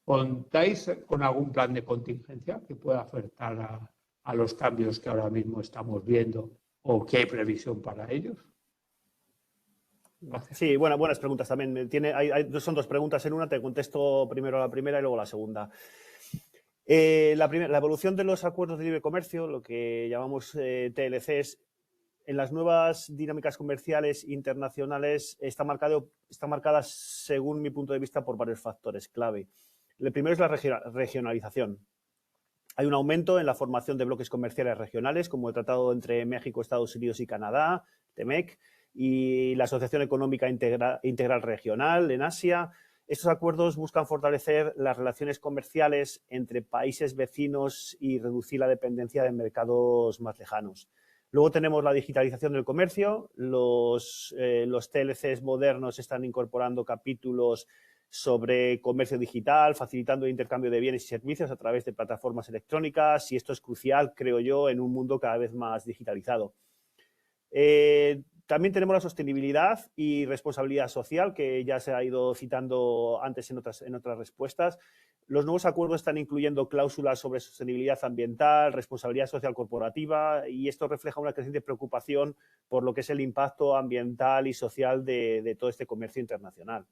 ¿Contáis con algún plan de contingencia que pueda afectar a los cambios que ahora mismo estamos viendo o que hay previsión para ellos? Gracias. Sí, buenas preguntas también. Son dos preguntas en una, te contesto primero la primera y luego la segunda. La evolución de los acuerdos de libre comercio, lo que llamamos TLCs, en las nuevas dinámicas comerciales internacionales está marcada, según mi punto de vista, por varios factores clave. El primero es la regionalización. Hay un aumento en la formación de bloques comerciales regionales, como el tratado entre México, Estados Unidos y Canadá, TEMEC, y la Asociación Económica Integral Regional en Asia. Estos acuerdos buscan fortalecer las relaciones comerciales entre países vecinos y reducir la dependencia de mercados más lejanos. Luego tenemos la digitalización del comercio. Los TLCs modernos están incorporando capítulos sobre comercio digital, facilitando el intercambio de bienes y servicios a través de plataformas electrónicas, y esto es crucial, creo yo, en un mundo cada vez más digitalizado. También tenemos la sostenibilidad y responsabilidad social, que ya se ha ido citando antes en otras respuestas. Los nuevos acuerdos están incluyendo cláusulas sobre sostenibilidad ambiental, responsabilidad social corporativa, y esto refleja una creciente preocupación por lo que es el impacto ambiental y social de todo este comercio internacional.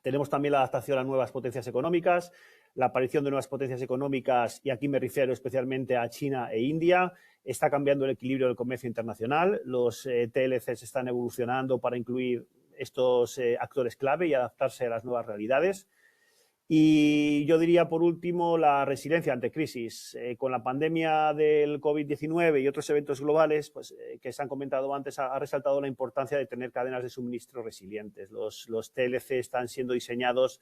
Tenemos también la adaptación a nuevas potencias económicas, la aparición de nuevas potencias económicas, y aquí me refiero especialmente a China e India. Está cambiando el equilibrio del comercio internacional. Los TLCs están evolucionando para incluir estos actores clave y adaptarse a las nuevas realidades. Y yo diría, por último, la resiliencia ante crisis. Con la pandemia del COVID-19 y otros eventos globales que se han comentado antes, ha resaltado la importancia de tener cadenas de suministro resilientes. Los TLC están siendo diseñados,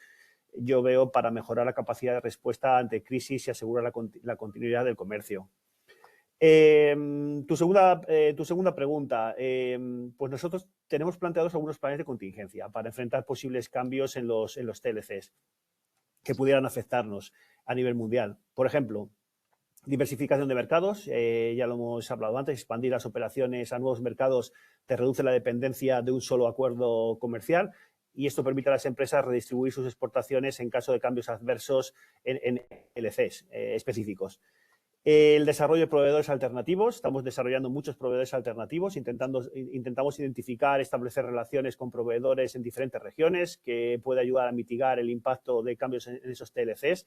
yo veo, para mejorar la capacidad de respuesta ante crisis y asegurar la continuidad del comercio. Tu segunda pregunta, pues nosotros tenemos planteados algunos planes de contingencia para enfrentar posibles cambios en los TLCs que pudieran afectarnos a nivel mundial. Por ejemplo, diversificación de mercados, ya lo hemos hablado antes, expandir las operaciones a nuevos mercados te reduce la dependencia de un solo acuerdo comercial, y esto permite a las empresas redistribuir sus exportaciones en caso de cambios adversos en LCs específicos. El desarrollo de proveedores alternativos. Estamos desarrollando muchos proveedores alternativos. Intentamos identificar, establecer relaciones con proveedores en diferentes regiones que puede ayudar a mitigar el impacto de cambios en esos TLCs.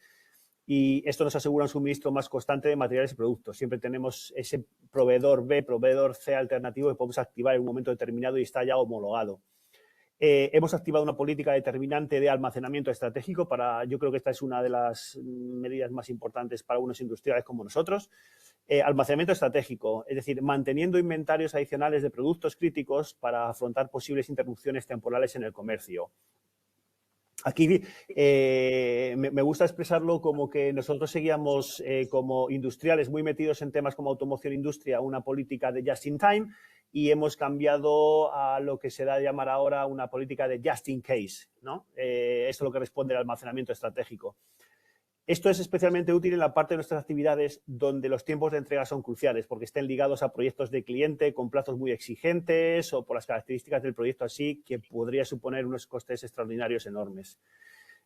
Y esto nos asegura un suministro más constante de materiales y productos. Siempre tenemos ese proveedor B, proveedor C alternativo que podemos activar en un momento determinado y está ya homologado. Hemos activado una política determinante de almacenamiento estratégico yo creo que esta es una de las medidas más importantes para unos industriales como nosotros. Almacenamiento estratégico, es decir, manteniendo inventarios adicionales de productos críticos para afrontar posibles interrupciones temporales en el comercio. Aquí me gusta expresarlo como que nosotros seguíamos como industriales muy metidos en temas como automoción industria, una política de just in time, y hemos cambiado a lo que se da a llamar ahora una política de just in case, ¿no? Esto es lo que responde al almacenamiento estratégico. Esto es especialmente útil en la parte de nuestras actividades donde los tiempos de entrega son cruciales, porque estén ligados a proyectos de cliente con plazos muy exigentes o por las características del proyecto así, que podría suponer unos costes extraordinarios enormes.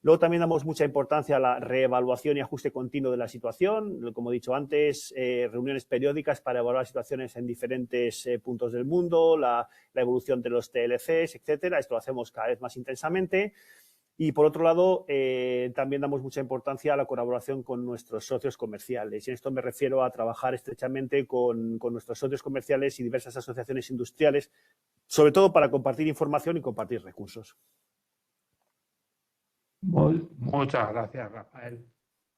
Luego también damos mucha importancia a la reevaluación y ajuste continuo de la situación. Como he dicho antes, reuniones periódicas para evaluar situaciones en diferentes puntos del mundo, la evolución de los TLCs, etcétera. Esto lo hacemos cada vez más intensamente. Y por otro lado, también damos mucha importancia a la colaboración con nuestros socios comerciales. Y en esto me refiero a trabajar estrechamente con nuestros socios comerciales y diversas asociaciones industriales, sobre todo para compartir información y compartir recursos. Muchas gracias, Rafael.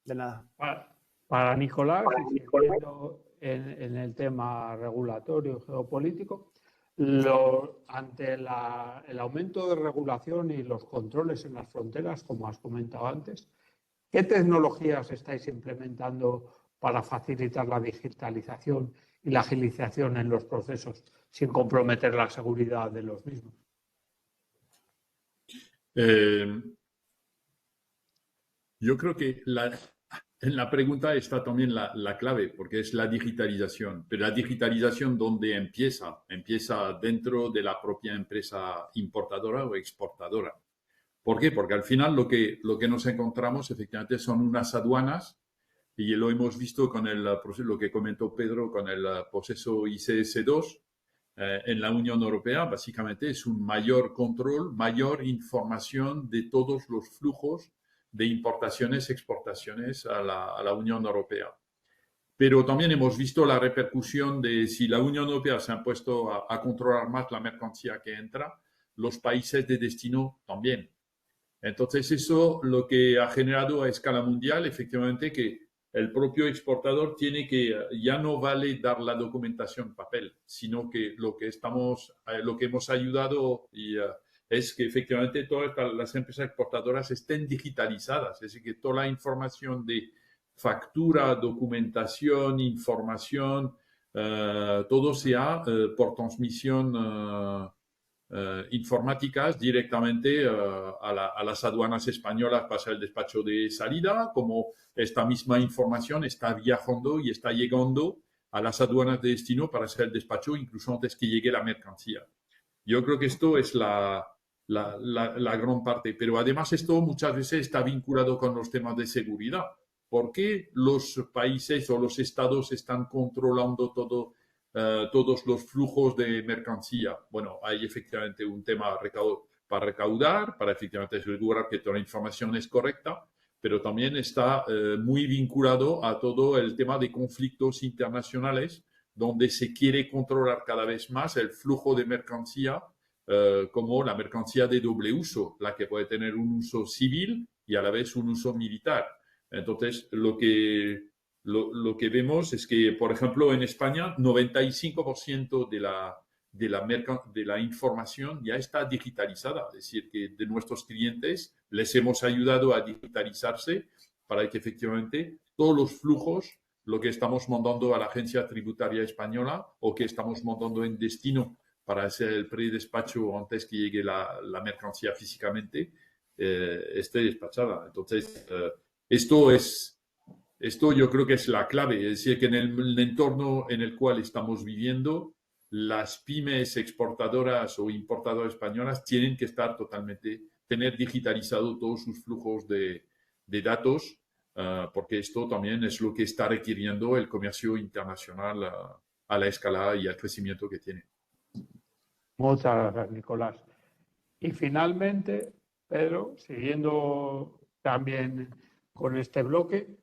De nada. Para Nicolás, y siguiendo en el tema regulatorio y geopolítico, ante el aumento de regulación y los controles en las fronteras, como has comentado antes, ¿qué tecnologías estáis implementando para facilitar la digitalización y la agilización en los procesos sin comprometer la seguridad de los mismos? Yo creo que en la pregunta está también la clave, porque es la digitalización. Pero la digitalización, ¿dónde empieza? Empieza dentro de la propia empresa importadora o exportadora. ¿Por qué? Porque al final lo que nos encontramos efectivamente son unas aduanas, y lo hemos visto con lo que comentó Pedro, con el proceso ICS2 en la Unión Europea. Básicamente es un mayor control, mayor información de todos los flujos de importaciones, exportaciones a la Unión Europea. Pero también hemos visto la repercusión de si la Unión Europea se ha puesto a controlar más la mercancía que entra, los países de destino también. Entonces eso lo que ha generado a escala mundial, efectivamente, que el propio exportador tiene que, ya no vale dar la documentación papel, sino que lo que hemos ayudado es que efectivamente todas las empresas exportadoras estén digitalizadas, es decir, que toda la información de factura, documentación, información, todo sea por transmisión informáticas directamente a las aduanas españolas para el despacho de salida, como esta misma información está viajando y está llegando a las aduanas de destino para hacer el despacho incluso antes que llegue la mercancía. Yo creo que esto es la gran parte, pero además esto muchas veces está vinculado con los temas de seguridad. ¿Por qué los países o los estados están controlando todos los flujos de mercancía? Bueno, hay efectivamente un tema para recaudar, para efectivamente asegurar que toda la información es correcta, pero también está muy vinculado a todo el tema de conflictos internacionales, donde se quiere controlar cada vez más el flujo de mercancía, como la mercancía de doble uso, la que puede tener un uso civil y a la vez un uso militar. Entonces, lo que vemos es que, por ejemplo, en España, 95% de la información ya está digitalizada. Es decir, que de nuestros clientes les hemos ayudado a digitalizarse para que efectivamente todos los flujos, lo que estamos mandando a la agencia tributaria española o que estamos mandando en destino para hacer el predespacho antes que llegue la mercancía físicamente, esté despachada. Entonces, esto yo creo que es la clave, es decir, que en el entorno en el cual estamos viviendo, las pymes exportadoras o importadoras españolas tienen que estar tener digitalizado todos sus flujos de datos, porque esto también es lo que está requiriendo el comercio internacional a la escala y al crecimiento que tiene. Muchas gracias, Nicolás. Y finalmente, Pedro, siguiendo también con este bloque,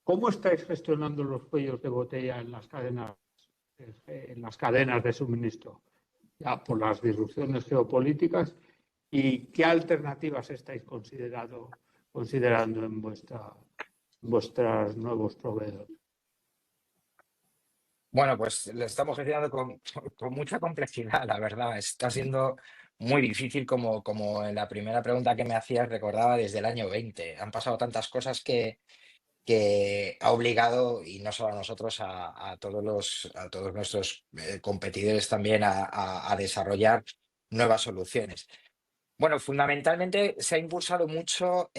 ¿cómo estáis gestionando los cuellos de botella en las cadenas de suministro, ya por las disrupciones geopolíticas? ¿Y qué alternativas estáis considerando en vuestros nuevos proveedores? Bueno, pues lo estamos gestionando con mucha complejidad, la verdad. Está siendo muy difícil, como en la primera pregunta que me hacías recordaba, desde el año 20. Han pasado tantas cosas que ha obligado, y no solo a nosotros, a todos nuestros competidores también a desarrollar nuevas soluciones. Bueno, fundamentalmente se ha impulsado mucho,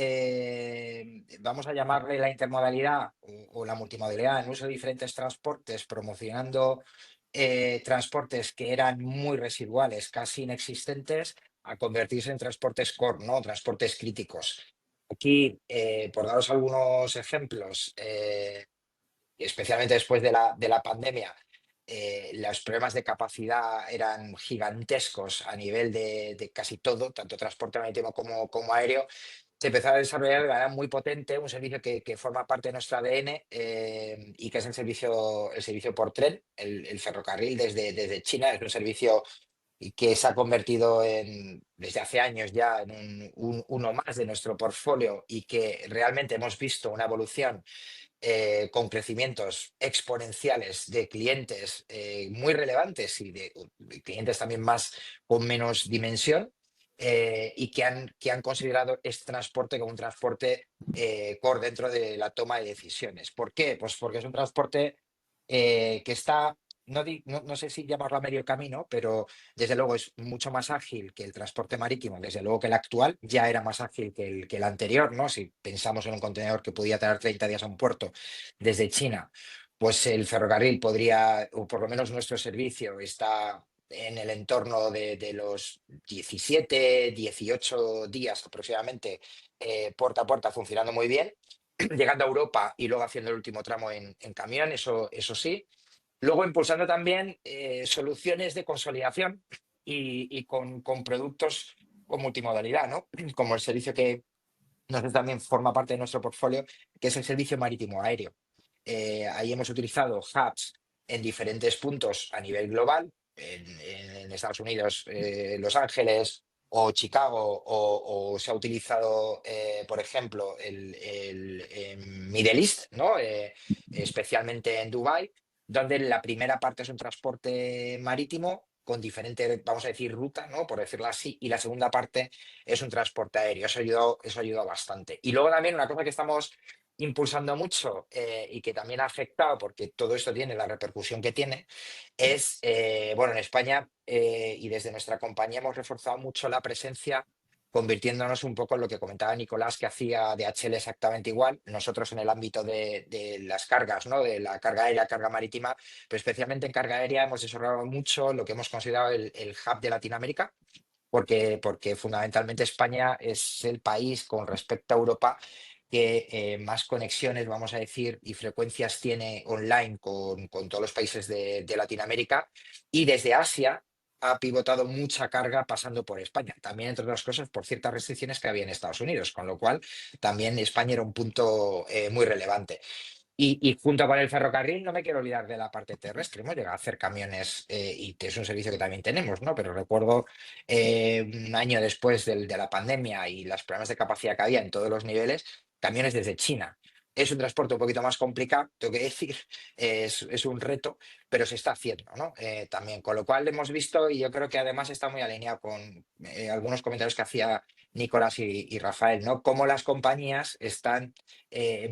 vamos a llamarle la intermodalidad o la multimodalidad en uso de diferentes transportes, promocionando transportes que eran muy residuales, casi inexistentes, a convertirse en transportes core, ¿no? Transportes críticos. Aquí, por daros algunos ejemplos, especialmente después de la pandemia, los problemas de capacidad eran gigantescos a nivel de casi todo, tanto transporte marítimo como aéreo. Se empezó a desarrollar de manera muy potente un servicio que forma parte de nuestro ADN y que es el servicio por tren, el ferrocarril desde China. Es un servicio que se ha convertido desde hace años ya en uno más de nuestro portfolio y que realmente hemos visto una evolución con crecimientos exponenciales de clientes muy relevantes y de clientes también más con menos dimensión y que han considerado este transporte como un transporte core dentro de la toma de decisiones. ¿Por qué? Pues porque es un transporte que está, no sé si llamarlo a medio camino, pero desde luego es mucho más ágil que el transporte marítimo, desde luego que el actual ya era más ágil que el anterior, ¿no? Si pensamos en un contenedor que podía tardar 30 días a un puerto desde China, pues el ferrocarril podría, o por lo menos nuestro servicio está en el entorno de los 17, 18 días aproximadamente, puerta a puerta, funcionando muy bien, llegando a Europa y luego haciendo el último tramo en camión, eso sí. Luego impulsando también soluciones de consolidación y con productos con multimodalidad, ¿no? Como el servicio que también forma parte de nuestro portfolio, que es el servicio marítimo aéreo. Ahí hemos utilizado hubs en diferentes puntos a nivel global, en Estados Unidos, Los Ángeles o Chicago, o se ha utilizado, por ejemplo, el Middle East, ¿no? Especialmente en Dubái, donde la primera parte es un transporte marítimo con diferente, vamos a decir, ruta, ¿no? Por decirlo así, y la segunda parte es un transporte aéreo. Eso ayudó bastante. Y luego también una cosa que estamos impulsando mucho y que también ha afectado, porque todo esto tiene la repercusión que tiene, es, bueno, en España y desde nuestra compañía hemos reforzado mucho la presencia, convirtiéndonos un poco en lo que comentaba Nicolás, que hacía DHL exactamente igual. Nosotros en el ámbito de las cargas, ¿no? De la carga aérea, carga marítima, pero especialmente en carga aérea hemos desarrollado mucho lo que hemos considerado el hub de Latinoamérica, porque fundamentalmente España es el país con respecto a Europa que más conexiones, vamos a decir, y frecuencias tiene online con todos los países de Latinoamérica, y desde Asia ha pivotado mucha carga pasando por España, también entre otras cosas por ciertas restricciones que había en Estados Unidos, con lo cual también España era un punto muy relevante. Y junto con el ferrocarril no me quiero olvidar de la parte terrestre. Hemos llegado a hacer camiones y es un servicio que también tenemos, ¿no? Pero recuerdo un año después de la pandemia y los problemas de capacidad que había en todos los niveles, camiones desde China. Es un transporte un poquito más complicado, tengo que decir, es un reto, pero se está haciendo, ¿no? También, con lo cual hemos visto, y yo creo que además está muy alineado con algunos comentarios que hacía Nicolás y Rafael, ¿no? Cómo las compañías están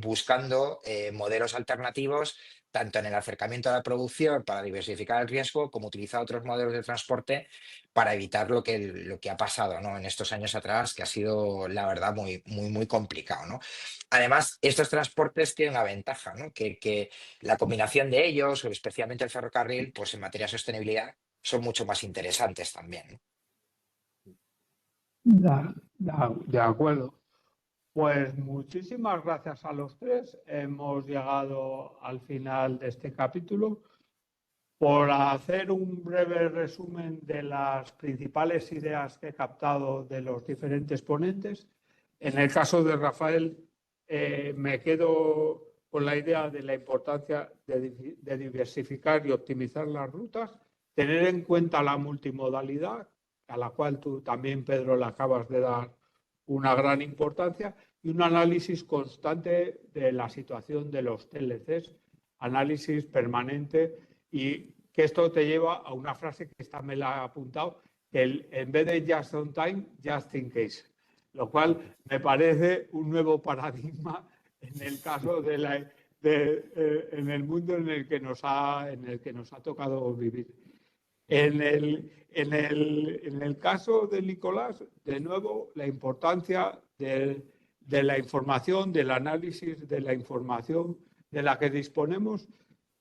buscando modelos alternativos, tanto en el acercamiento a la producción para diversificar el riesgo, como utilizar otros modelos de transporte para evitar lo que ha pasado, ¿no? En estos años atrás, que ha sido, la verdad, muy, muy, muy complicado, ¿no? Además, estos transportes tienen una ventaja, ¿no? Que la combinación de ellos, o especialmente el ferrocarril, pues en materia de sostenibilidad, son mucho más interesantes también, ¿no? De acuerdo. Pues muchísimas gracias a los tres. Hemos llegado al final de este capítulo. Por hacer un breve resumen de las principales ideas que he captado de los diferentes ponentes, en el caso de Rafael, me quedo con la idea de la importancia de diversificar y optimizar las rutas, tener en cuenta la multimodalidad, a la cual tú también, Pedro, le acabas de dar una gran importancia, y un análisis constante de la situación de los TLCs, análisis permanente, y que esto te lleva a una frase que esta me la he apuntado, que en vez de just on time, just in case, lo cual me parece un nuevo paradigma en el caso en el mundo en el que nos ha tocado vivir. En el caso de Nicolás, de nuevo, la importancia de la información, del análisis de la información de la que disponemos,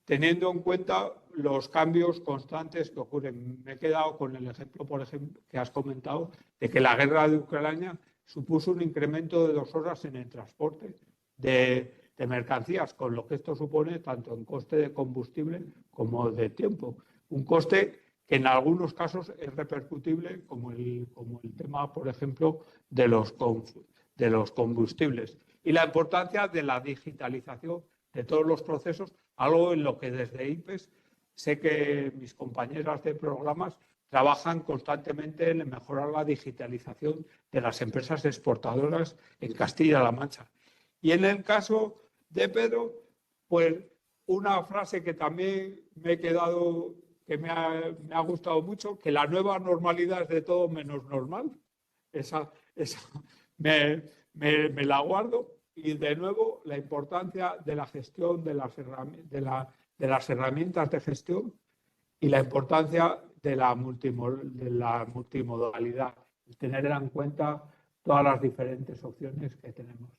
teniendo en cuenta los cambios constantes que ocurren. Me he quedado con el ejemplo, por ejemplo, que has comentado, de que la guerra de Ucrania supuso un incremento de 2 horas en el transporte de de mercancías, con lo que esto supone tanto en coste de combustible como de tiempo. Un coste que en algunos casos es repercutible, como el tema, por ejemplo, de los combustibles. Y la importancia de la digitalización de todos los procesos, algo en lo que desde IPEX sé que mis compañeras de programas trabajan constantemente en mejorar la digitalización de las empresas exportadoras en Castilla-La Mancha. Y en el caso de Pedro, pues una frase que también me he quedado, que me ha gustado mucho, que la nueva normalidad es de todo menos normal. Esa me la guardo. Y de nuevo, la importancia de la gestión de las herramientas de gestión y la importancia de la multimodalidad, tener en cuenta todas las diferentes opciones que tenemos.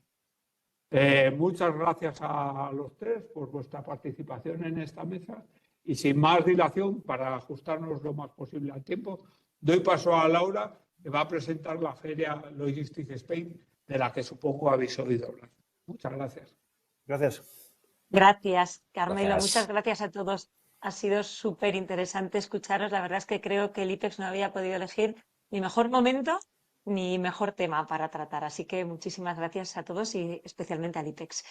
Muchas gracias a los tres por vuestra participación en esta mesa y sin más dilación, para ajustarnos lo más posible al tiempo, doy paso a Laura, que va a presentar la Feria Logistics Spain, de la que supongo habéis oído hablar. Muchas gracias. Gracias. Gracias, Carmelo. Gracias. Muchas gracias a todos. Ha sido súper interesante escucharos. La verdad es que creo que el IPEX no había podido elegir ni mejor momento ni mejor tema para tratar. Así que muchísimas gracias a todos y especialmente al IPEX.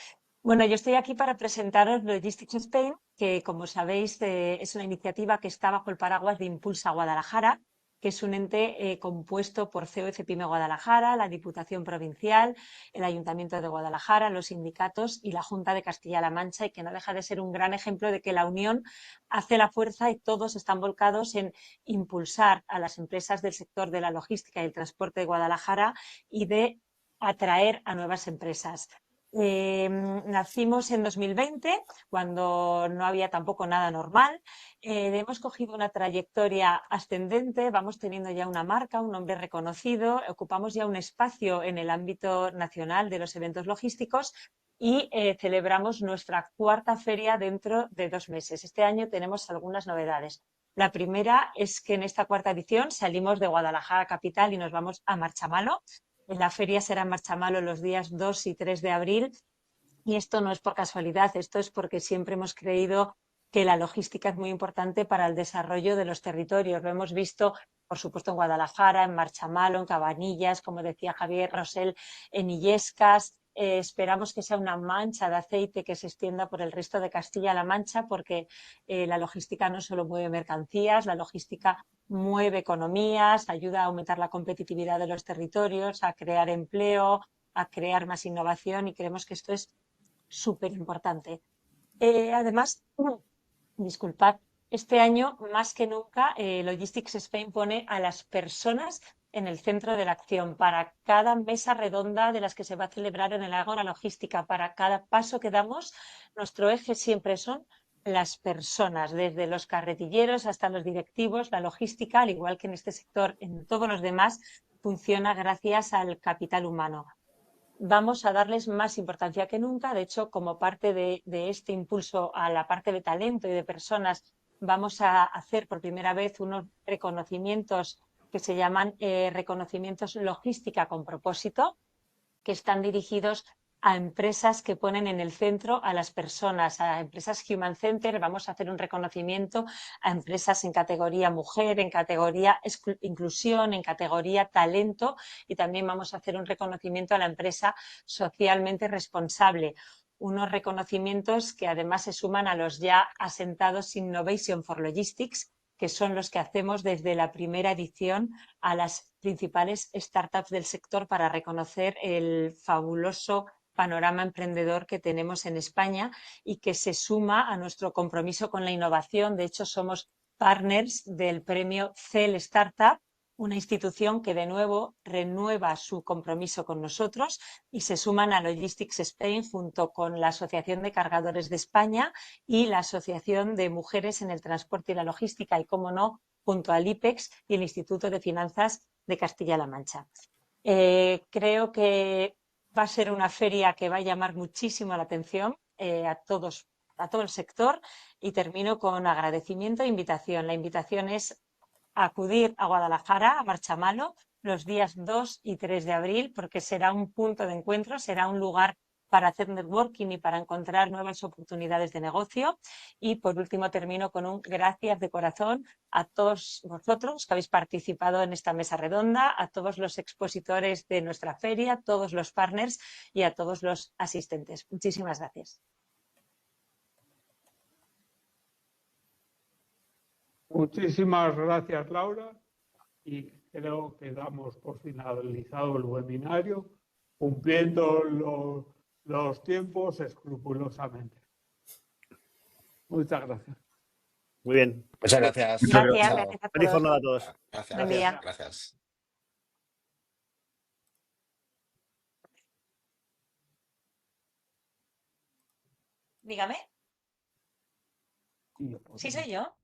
Bueno, yo estoy aquí para presentaros Logistics Spain, que como sabéis es una iniciativa que está bajo el paraguas de Impulsa Guadalajara, que es un ente compuesto por COFPyme Guadalajara, la Diputación Provincial, el Ayuntamiento de Guadalajara, los sindicatos y la Junta de Castilla-La Mancha, y que no deja de ser un gran ejemplo de que la unión hace la fuerza y todos están volcados en impulsar a las empresas del sector de la logística y el transporte de Guadalajara y de atraer a nuevas empresas. Nacimos en 2020, cuando no había tampoco nada normal. Hemos cogido una trayectoria ascendente, vamos teniendo ya una marca, un nombre reconocido, ocupamos ya un espacio en el ámbito nacional de los eventos logísticos y celebramos nuestra cuarta feria dentro de 2 meses. Este año tenemos algunas novedades. La primera es que en esta cuarta edición salimos de Guadalajara capital y nos vamos a Marchamalo. La feria será en Marchamalo los días 2 y 3 de abril, y esto no es por casualidad, esto es porque siempre hemos creído que la logística es muy importante para el desarrollo de los territorios. Lo hemos visto, por supuesto, en Guadalajara, en Marchamalo, en Cabanillas, como decía Javier Rosell, en Illescas. Esperamos que sea una mancha de aceite que se extienda por el resto de Castilla-La Mancha, porque la logística no solo mueve mercancías, la logística mueve economías, ayuda a aumentar la competitividad de los territorios, a crear empleo, a crear más innovación, y creemos que esto es súper importante. Además, disculpad, este año más que nunca Logistics Spain pone a las personas en el centro de la acción. Para cada mesa redonda de las que se va a celebrar en el Ágora Logística, para cada paso que damos, nuestro eje siempre son las personas, desde los carretilleros hasta los directivos. La logística, al igual que en este sector, en todos los demás, funciona gracias al capital humano. Vamos a darles más importancia que nunca. De hecho, como parte de este impulso a la parte de talento y de personas, vamos a hacer por primera vez unos reconocimientos que se llaman reconocimientos logística con propósito, que están dirigidos a empresas que ponen en el centro a las personas, a empresas Human Center. Vamos a hacer un reconocimiento a empresas en categoría mujer, en categoría inclusión, en categoría talento, y también vamos a hacer un reconocimiento a la empresa socialmente responsable. Unos reconocimientos que además se suman a los ya asentados Innovation for Logistics, que son los que hacemos desde la primera edición a las principales startups del sector, para reconocer el fabuloso panorama emprendedor que tenemos en España y que se suma a nuestro compromiso con la innovación. De hecho, somos partners del premio CEL Startup, una institución que de nuevo renueva su compromiso con nosotros, y se suman a Logistics Spain junto con la Asociación de Cargadores de España y la Asociación de Mujeres en el Transporte y la Logística, y, como no, junto al IPEX y el Instituto de Finanzas de Castilla-La Mancha. Creo que va a ser una feria que va a llamar muchísimo la atención a todo el sector, y termino con agradecimiento e invitación. La invitación es acudir a Guadalajara, a Marchamalo, los días 2 y 3 de abril, porque será un punto de encuentro, será un lugar para hacer networking y para encontrar nuevas oportunidades de negocio. Y por último termino con un gracias de corazón a todos vosotros que habéis participado en esta mesa redonda, a todos los expositores de nuestra feria, a todos los partners y a todos los asistentes. Muchísimas gracias. Muchísimas gracias, Laura, y creo que damos por finalizado el webinario, cumpliendo los tiempos escrupulosamente. Muchas gracias. Muy bien. Muchas gracias. Muchas Gracias, Chao. gracias a Feliz todos. jornada a todos. Gracias. Buen día. Gracias. Dígame. Sí, soy yo.